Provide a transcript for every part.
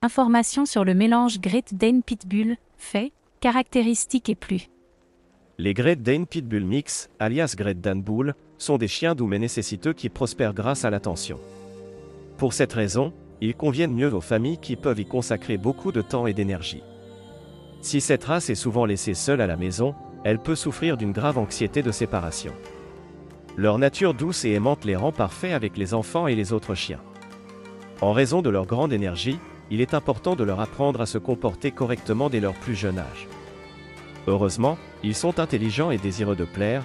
Informations sur le mélange Great Dane Pitbull, fait, caractéristiques et plus. Les Great Dane Pitbull Mix, alias Great Dane Bull, sont des chiens doux mais nécessiteux qui prospèrent grâce à l'attention. Pour cette raison, ils conviennent mieux aux familles qui peuvent y consacrer beaucoup de temps et d'énergie. Si cette race est souvent laissée seule à la maison, elle peut souffrir d'une grave anxiété de séparation. Leur nature douce et aimante les rend parfaits avec les enfants et les autres chiens. En raison de leur grande énergie, il est important de leur apprendre à se comporter correctement dès leur plus jeune âge. Heureusement, ils sont intelligents et désireux de plaire.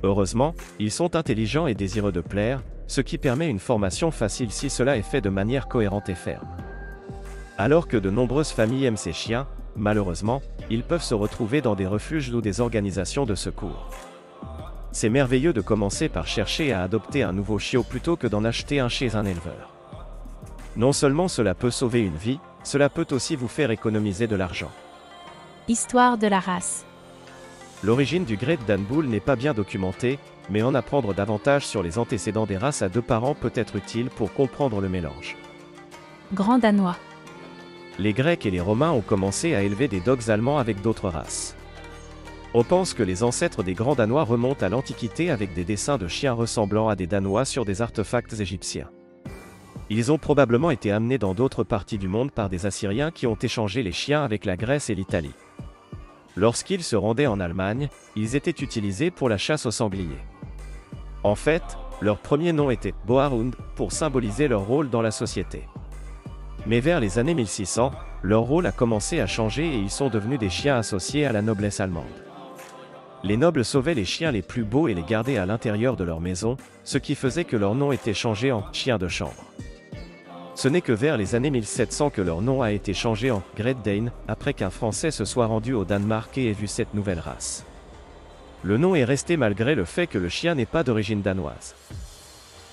Heureusement, ils sont intelligents et désireux de plaire, ce qui permet une formation facile si cela est fait de manière cohérente et ferme. Alors que de nombreuses familles aiment ces chiens, malheureusement, ils peuvent se retrouver dans des refuges ou des organisations de secours. C'est merveilleux de commencer par chercher à adopter un nouveau chiot plutôt que d'en acheter un chez un éleveur. Non seulement cela peut sauver une vie, cela peut aussi vous faire économiser de l'argent. Histoire de la race. L'origine du Great Dane Bull n'est pas bien documentée, mais en apprendre davantage sur les antécédents des races à deux parents peut être utile pour comprendre le mélange. Grand Danois. Les Grecs et les Romains ont commencé à élever des dogs allemands avec d'autres races. On pense que les ancêtres des Grands Danois remontent à l'Antiquité avec des dessins de chiens ressemblant à des Danois sur des artefacts égyptiens. Ils ont probablement été amenés dans d'autres parties du monde par des Assyriens qui ont échangé les chiens avec la Grèce et l'Italie. Lorsqu'ils se rendaient en Allemagne, ils étaient utilisés pour la chasse aux sangliers. En fait, leur premier nom était Boarhund pour symboliser leur rôle dans la société. Mais vers les années 1600, leur rôle a commencé à changer et ils sont devenus des chiens associés à la noblesse allemande. Les nobles sauvaient les chiens les plus beaux et les gardaient à l'intérieur de leur maison, ce qui faisait que leur nom était changé en « chien de chambre ». Ce n'est que vers les années 1700 que leur nom a été changé en Great Dane, après qu'un Français se soit rendu au Danemark et ait vu cette nouvelle race. Le nom est resté malgré le fait que le chien n'est pas d'origine danoise.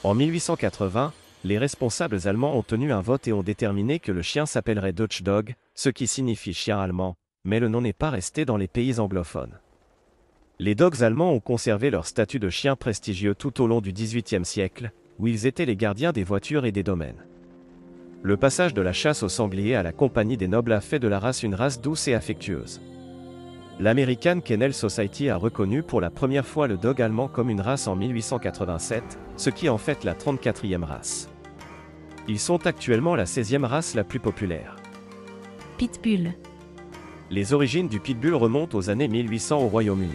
En 1880, les responsables allemands ont tenu un vote et ont déterminé que le chien s'appellerait Deutsch Dog, ce qui signifie chien allemand, mais le nom n'est pas resté dans les pays anglophones. Les dogs allemands ont conservé leur statut de chien prestigieux tout au long du XVIIIe siècle, où ils étaient les gardiens des voitures et des domaines. Le passage de la chasse aux sangliers à la compagnie des nobles a fait de la race une race douce et affectueuse. L'American Kennel Society a reconnu pour la première fois le dog allemand comme une race en 1887, ce qui en fait la 34e race. Ils sont actuellement la 16e race la plus populaire. Pitbull. Les origines du pitbull remontent aux années 1800 au Royaume-Uni.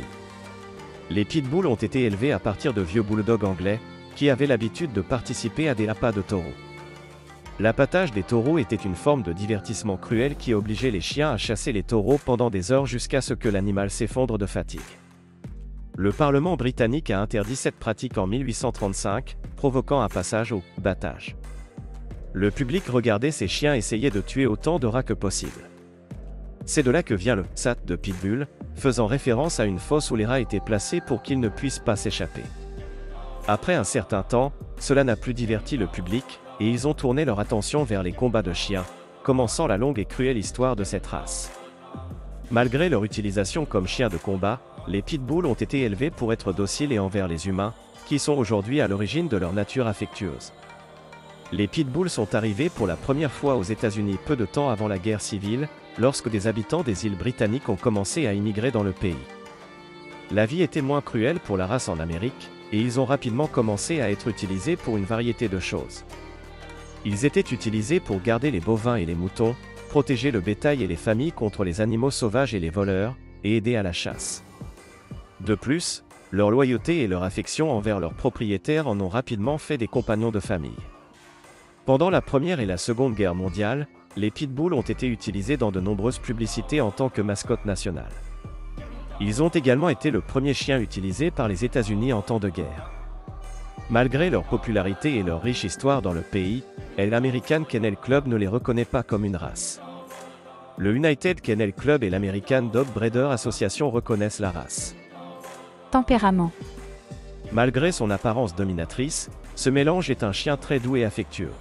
Les pitbulls ont été élevés à partir de vieux bulldogs anglais, qui avaient l'habitude de participer à des appâts de taureaux. L'appâtage des taureaux était une forme de divertissement cruel qui obligeait les chiens à chasser les taureaux pendant des heures jusqu'à ce que l'animal s'effondre de fatigue. Le Parlement britannique a interdit cette pratique en 1835, provoquant un passage au « battage ». Le public regardait ces chiens essayer de tuer autant de rats que possible. C'est de là que vient le « sat » de pitbull, faisant référence à une fosse où les rats étaient placés pour qu'ils ne puissent pas s'échapper. Après un certain temps, cela n'a plus diverti le public, et ils ont tourné leur attention vers les combats de chiens, commençant la longue et cruelle histoire de cette race. Malgré leur utilisation comme chiens de combat, les pitbulls ont été élevés pour être dociles et envers les humains, qui sont aujourd'hui à l'origine de leur nature affectueuse. Les pitbulls sont arrivés pour la première fois aux États-Unis peu de temps avant la guerre civile, lorsque des habitants des îles britanniques ont commencé à immigrer dans le pays. La vie était moins cruelle pour la race en Amérique, et ils ont rapidement commencé à être utilisés pour une variété de choses. Ils étaient utilisés pour garder les bovins et les moutons, protéger le bétail et les familles contre les animaux sauvages et les voleurs, et aider à la chasse. De plus, leur loyauté et leur affection envers leurs propriétaires en ont rapidement fait des compagnons de famille. Pendant la Première et la Seconde Guerre mondiale, les pitbulls ont été utilisés dans de nombreuses publicités en tant que mascotte nationale. Ils ont également été le premier chien utilisé par les États-Unis en temps de guerre. Malgré leur popularité et leur riche histoire dans le pays, l'American Kennel Club ne les reconnaît pas comme une race. Le United Kennel Club et l'American Dog Breeder Association reconnaissent la race. Tempérament. Malgré son apparence dominatrice, ce mélange est un chien très doux et affectueux.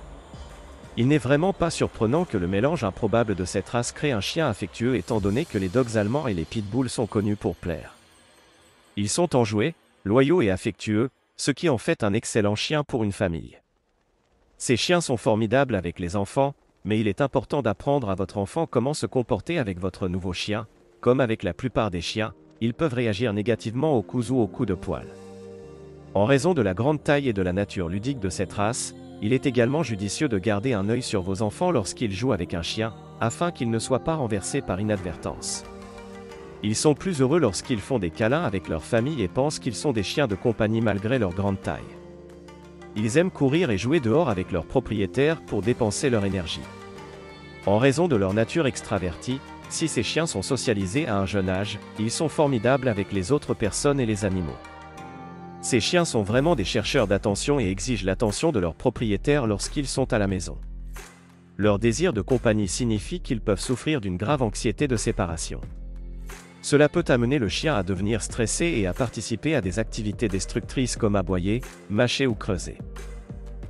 Il n'est vraiment pas surprenant que le mélange improbable de cette race crée un chien affectueux étant donné que les dogs allemands et les pitbulls sont connus pour plaire. Ils sont enjoués, loyaux et affectueux, ce qui en fait un excellent chien pour une famille. Ces chiens sont formidables avec les enfants, mais il est important d'apprendre à votre enfant comment se comporter avec votre nouveau chien. Comme avec la plupart des chiens, ils peuvent réagir négativement aux coups ou aux coups de poil. En raison de la grande taille et de la nature ludique de cette race, il est également judicieux de garder un œil sur vos enfants lorsqu'ils jouent avec un chien, afin qu'ils ne soient pas renversés par inadvertance. Ils sont plus heureux lorsqu'ils font des câlins avec leur famille et pensent qu'ils sont des chiens de compagnie malgré leur grande taille. Ils aiment courir et jouer dehors avec leurs propriétaires pour dépenser leur énergie. En raison de leur nature extravertie, si ces chiens sont socialisés à un jeune âge, ils sont formidables avec les autres personnes et les animaux. Ces chiens sont vraiment des chercheurs d'attention et exigent l'attention de leurs propriétaires lorsqu'ils sont à la maison. Leur désir de compagnie signifie qu'ils peuvent souffrir d'une grave anxiété de séparation. Cela peut amener le chien à devenir stressé et à participer à des activités destructrices comme aboyer, mâcher ou creuser.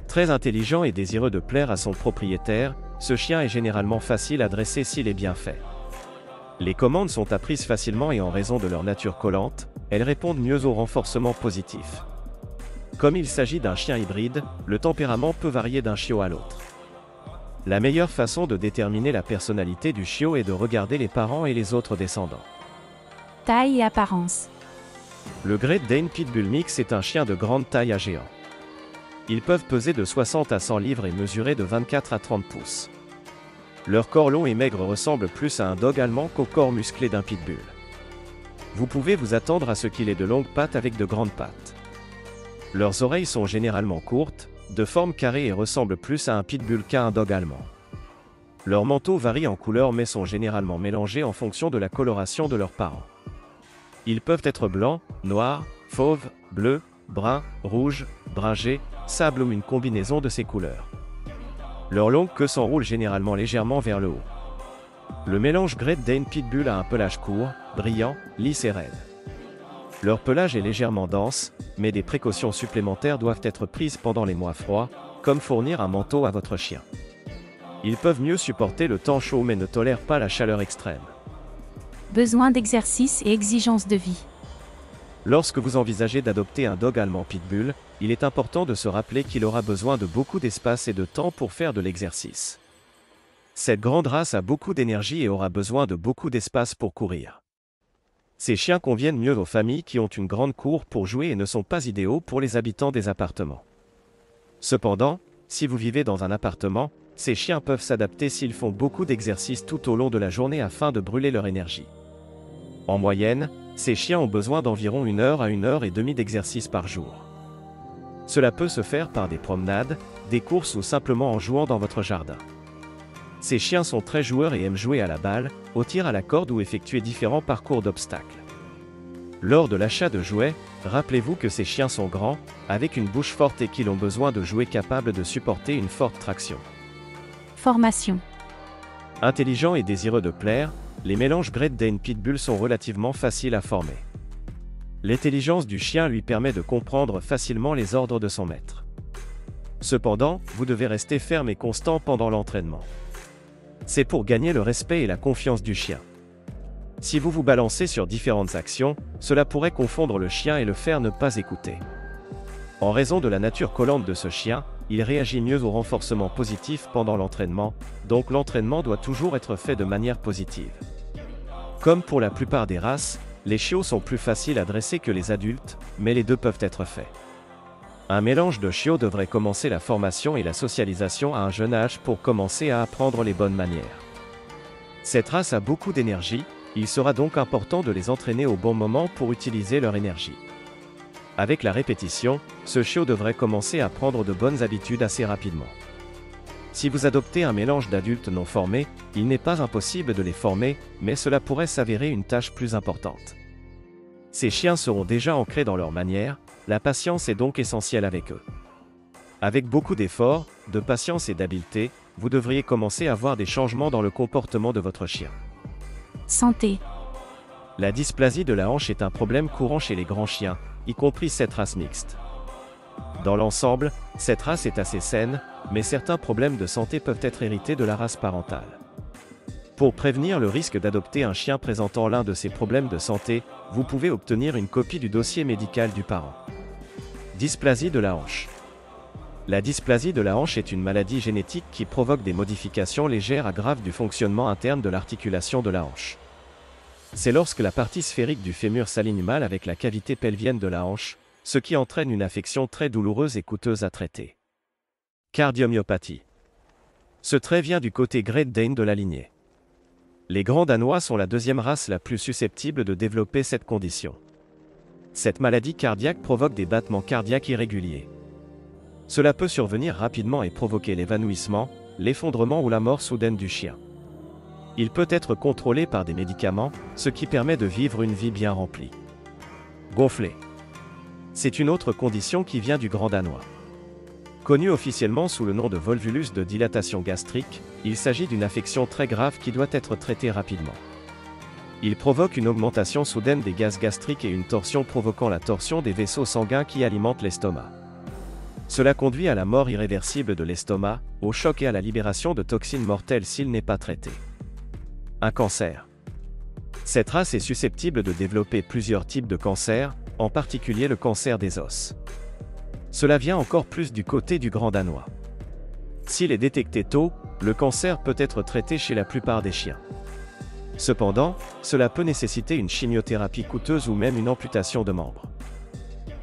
Très intelligent et désireux de plaire à son propriétaire, ce chien est généralement facile à dresser s'il est bien fait. Les commandes sont apprises facilement et en raison de leur nature collante, elles répondent mieux au renforcement positif. Comme il s'agit d'un chien hybride, le tempérament peut varier d'un chiot à l'autre. La meilleure façon de déterminer la personnalité du chiot est de regarder les parents et les autres descendants. Taille et apparence. Le Great Dane Pitbull Mix est un chien de grande taille à géant. Ils peuvent peser de 60 à 100 livres et mesurer de 24 à 30 pouces. Leur corps long et maigre ressemble plus à un dog allemand qu'au corps musclé d'un pitbull. Vous pouvez vous attendre à ce qu'il ait de longues pattes avec de grandes pattes. Leurs oreilles sont généralement courtes, de forme carrée et ressemblent plus à un pitbull qu'à un dog allemand. Leurs manteaux varient en couleur mais sont généralement mélangés en fonction de la coloration de leurs parents. Ils peuvent être blancs, noirs, fauves, bleus, bruns, rouges, bringés, sable ou une combinaison de ces couleurs. Leur longue queue s'enroule généralement légèrement vers le haut. Le mélange Great Dane Pitbull a un pelage court, brillant, lisse et raide. Leur pelage est légèrement dense, mais des précautions supplémentaires doivent être prises pendant les mois froids, comme fournir un manteau à votre chien. Ils peuvent mieux supporter le temps chaud mais ne tolèrent pas la chaleur extrême. Besoin d'exercice et exigences de vie. Lorsque vous envisagez d'adopter un dog allemand pitbull, il est important de se rappeler qu'il aura besoin de beaucoup d'espace et de temps pour faire de l'exercice. Cette grande race a beaucoup d'énergie et aura besoin de beaucoup d'espace pour courir. Ces chiens conviennent mieux aux familles qui ont une grande cour pour jouer et ne sont pas idéaux pour les habitants des appartements. Cependant, si vous vivez dans un appartement, ces chiens peuvent s'adapter s'ils font beaucoup d'exercices tout au long de la journée afin de brûler leur énergie. En moyenne, ces chiens ont besoin d'environ 1 heure à 1 heure et demie d'exercice par jour. Cela peut se faire par des promenades, des courses ou simplement en jouant dans votre jardin. Ces chiens sont très joueurs et aiment jouer à la balle, au tir à la corde ou effectuer différents parcours d'obstacles. Lors de l'achat de jouets, rappelez-vous que ces chiens sont grands, avec une bouche forte et qu'ils ont besoin de jouets capables de supporter une forte traction. Formation. Intelligents et désireux de plaire, les mélanges Great Dane Pitbull sont relativement faciles à former. L'intelligence du chien lui permet de comprendre facilement les ordres de son maître. Cependant, vous devez rester ferme et constant pendant l'entraînement. C'est pour gagner le respect et la confiance du chien. Si vous vous balancez sur différentes actions, cela pourrait confondre le chien et le faire ne pas écouter. En raison de la nature collante de ce chien, il réagit mieux au renforcement positif pendant l'entraînement, donc l'entraînement doit toujours être fait de manière positive. Comme pour la plupart des races, les chiots sont plus faciles à dresser que les adultes, mais les deux peuvent être faits. Un mélange de chiots devrait commencer la formation et la socialisation à un jeune âge pour commencer à apprendre les bonnes manières. Cette race a beaucoup d'énergie, il sera donc important de les entraîner au bon moment pour utiliser leur énergie. Avec la répétition, ce chiot devrait commencer à prendre de bonnes habitudes assez rapidement. Si vous adoptez un mélange d'adultes non formés, il n'est pas impossible de les former, mais cela pourrait s'avérer une tâche plus importante. Ces chiens seront déjà ancrés dans leur manière, la patience est donc essentielle avec eux. Avec beaucoup d'efforts, de patience et d'habileté, vous devriez commencer à voir des changements dans le comportement de votre chien. Santé. La dysplasie de la hanche est un problème courant chez les grands chiens, y compris cette race mixte. Dans l'ensemble, cette race est assez saine, mais certains problèmes de santé peuvent être hérités de la race parentale. Pour prévenir le risque d'adopter un chien présentant l'un de ces problèmes de santé, vous pouvez obtenir une copie du dossier médical du parent. Dysplasie de la hanche. La dysplasie de la hanche est une maladie génétique qui provoque des modifications légères à graves du fonctionnement interne de l'articulation de la hanche. C'est lorsque la partie sphérique du fémur s'aligne mal avec la cavité pelvienne de la hanche, ce qui entraîne une affection très douloureuse et coûteuse à traiter. Cardiomyopathie. Ce trait vient du côté Great Dane de la lignée. Les Grands Danois sont la deuxième race la plus susceptible de développer cette condition. Cette maladie cardiaque provoque des battements cardiaques irréguliers. Cela peut survenir rapidement et provoquer l'évanouissement, l'effondrement ou la mort soudaine du chien. Il peut être contrôlé par des médicaments, ce qui permet de vivre une vie bien remplie. Gonflé. C'est une autre condition qui vient du Grand Danois. Connu officiellement sous le nom de volvulus de dilatation gastrique, il s'agit d'une affection très grave qui doit être traitée rapidement. Il provoque une augmentation soudaine des gaz gastriques et une torsion provoquant la torsion des vaisseaux sanguins qui alimentent l'estomac. Cela conduit à la mort irréversible de l'estomac, au choc et à la libération de toxines mortelles s'il n'est pas traité. Un cancer. Cette race est susceptible de développer plusieurs types de cancers, en particulier le cancer des os. Cela vient encore plus du côté du Grand Danois. S'il est détecté tôt, le cancer peut être traité chez la plupart des chiens. Cependant, cela peut nécessiter une chimiothérapie coûteuse ou même une amputation de membres.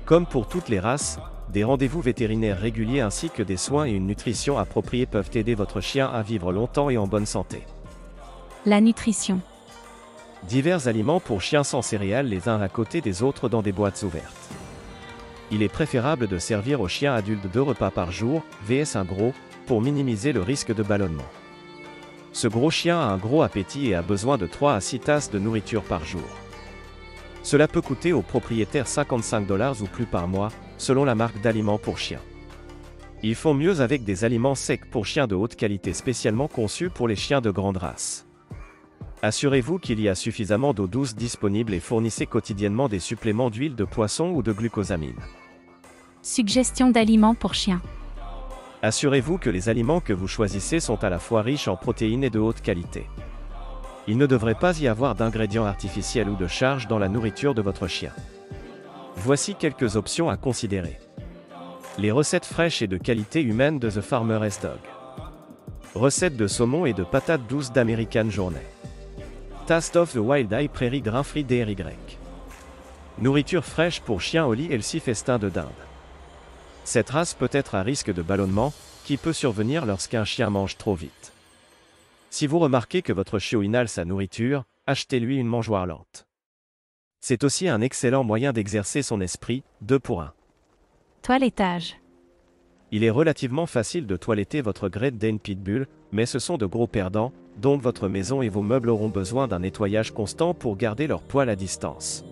Comme pour toutes les races, des rendez-vous vétérinaires réguliers ainsi que des soins et une nutrition appropriée peuvent aider votre chien à vivre longtemps et en bonne santé. La nutrition. Divers aliments pour chiens sans céréales les uns à côté des autres dans des boîtes ouvertes. Il est préférable de servir aux chiens adultes 2 repas par jour, vs un gros, pour minimiser le risque de ballonnement. Ce gros chien a un gros appétit et a besoin de 3 à 6 tasses de nourriture par jour. Cela peut coûter au propriétaire 55 $ ou plus par mois, selon la marque d'aliments pour chiens. Ils font mieux avec des aliments secs pour chiens de haute qualité spécialement conçus pour les chiens de grande race. Assurez-vous qu'il y a suffisamment d'eau douce disponible et fournissez quotidiennement des suppléments d'huile de poisson ou de glucosamine. Suggestions d'aliments pour chiens. Assurez-vous que les aliments que vous choisissez sont à la fois riches en protéines et de haute qualité. Il ne devrait pas y avoir d'ingrédients artificiels ou de charge dans la nourriture de votre chien. Voici quelques options à considérer. Les recettes fraîches et de qualité humaine de The Farmer's Dog. Recette de saumon et de patates douces d'American Journey. Taste of the Wild Eye Prairie Grain Free DRY. Nourriture fraîche pour chiens au lit Elsie Festin de dinde. Cette race peut être à risque de ballonnement, qui peut survenir lorsqu'un chien mange trop vite. Si vous remarquez que votre chiot inhale sa nourriture, achetez-lui une mangeoire lente. C'est aussi un excellent moyen d'exercer son esprit, 2 pour 1. Toilettage. Il est relativement facile de toiletter votre Great Dane Pitbull, mais ce sont de gros perdants, donc votre maison et vos meubles auront besoin d'un nettoyage constant pour garder leur poil à distance.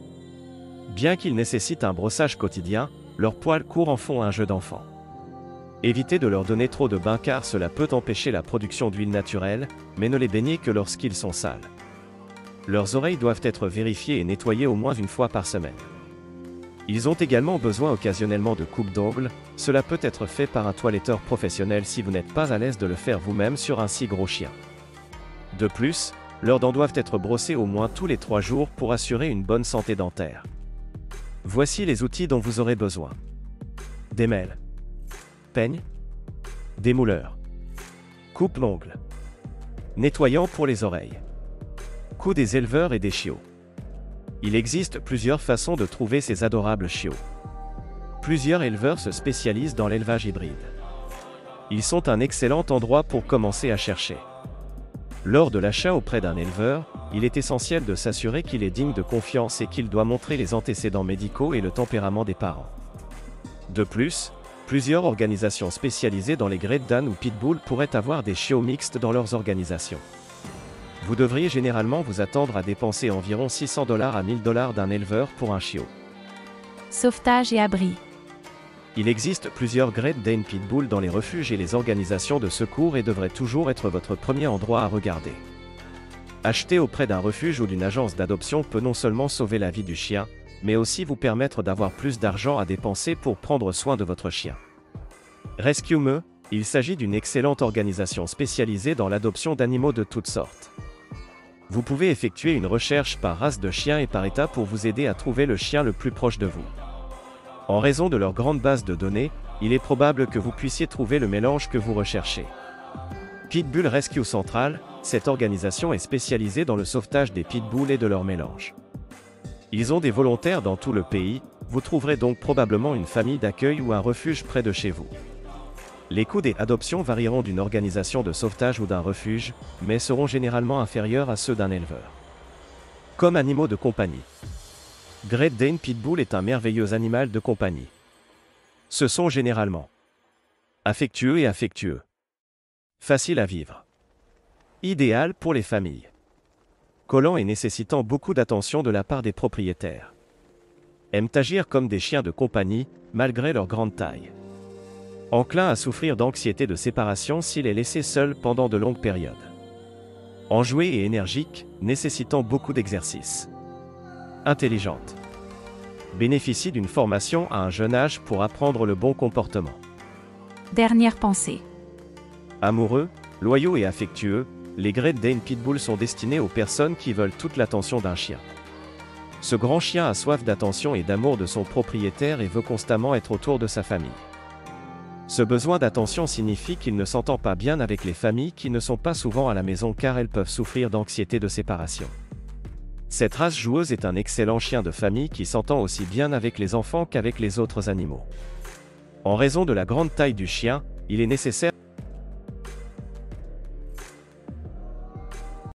Bien qu'ils nécessitent un brossage quotidien, leurs poils courts en font un jeu d'enfant. Évitez de leur donner trop de bain car cela peut empêcher la production d'huile naturelle, mais ne les baignez que lorsqu'ils sont sales. Leurs oreilles doivent être vérifiées et nettoyées au moins 1 fois par semaine. Ils ont également besoin occasionnellement de coupe d'ongles, cela peut être fait par un toiletteur professionnel si vous n'êtes pas à l'aise de le faire vous-même sur un si gros chien. De plus, leurs dents doivent être brossées au moins tous les 3 jours pour assurer une bonne santé dentaire. Voici les outils dont vous aurez besoin. Démêle. Peigne. Démouleur. Coupe-ongles. Nettoyant pour les oreilles. Coup des éleveurs et des chiots. Il existe plusieurs façons de trouver ces adorables chiots. Plusieurs éleveurs se spécialisent dans l'élevage hybride. Ils sont un excellent endroit pour commencer à chercher. Lors de l'achat auprès d'un éleveur, il est essentiel de s'assurer qu'il est digne de confiance et qu'il doit montrer les antécédents médicaux et le tempérament des parents. De plus, plusieurs organisations spécialisées dans les Great Dane ou Pitbull pourraient avoir des chiots mixtes dans leurs organisations. Vous devriez généralement vous attendre à dépenser environ 600 $ à 1000 $ d'un éleveur pour un chiot. Sauvetage et abri. Il existe plusieurs Great Dane Pitbull dans les refuges et les organisations de secours et devrait toujours être votre premier endroit à regarder. Acheter auprès d'un refuge ou d'une agence d'adoption peut non seulement sauver la vie du chien, mais aussi vous permettre d'avoir plus d'argent à dépenser pour prendre soin de votre chien. Rescue Me, il s'agit d'une excellente organisation spécialisée dans l'adoption d'animaux de toutes sortes. Vous pouvez effectuer une recherche par race de chien et par état pour vous aider à trouver le chien le plus proche de vous. En raison de leur grande base de données, il est probable que vous puissiez trouver le mélange que vous recherchez. Pitbull Rescue Central, cette organisation est spécialisée dans le sauvetage des pitbulls et de leur mélange. Ils ont des volontaires dans tout le pays, vous trouverez donc probablement une famille d'accueil ou un refuge près de chez vous. Les coûts des adoptions varieront d'une organisation de sauvetage ou d'un refuge, mais seront généralement inférieurs à ceux d'un éleveur. Comme animaux de compagnie. Great Dane Pitbull est un merveilleux animal de compagnie. Ce sont généralement affectueux et affectueux. Facile à vivre. Idéal pour les familles. Collants et nécessitant beaucoup d'attention de la part des propriétaires. Aiment agir comme des chiens de compagnie, malgré leur grande taille. Enclin à souffrir d'anxiété de séparation s'il est laissé seul pendant de longues périodes. Enjoué et énergique, nécessitant beaucoup d'exercice. Intelligente. Bénéficie d'une formation à un jeune âge pour apprendre le bon comportement. Dernière pensée. Amoureux, loyaux et affectueux, les Great Dane Pitbull sont destinés aux personnes qui veulent toute l'attention d'un chien. Ce grand chien a soif d'attention et d'amour de son propriétaire et veut constamment être autour de sa famille. Ce besoin d'attention signifie qu'il ne s'entend pas bien avec les familles qui ne sont pas souvent à la maison car elles peuvent souffrir d'anxiété de séparation. Cette race joueuse est un excellent chien de famille qui s'entend aussi bien avec les enfants qu'avec les autres animaux. En raison de la grande taille du chien, il est nécessaire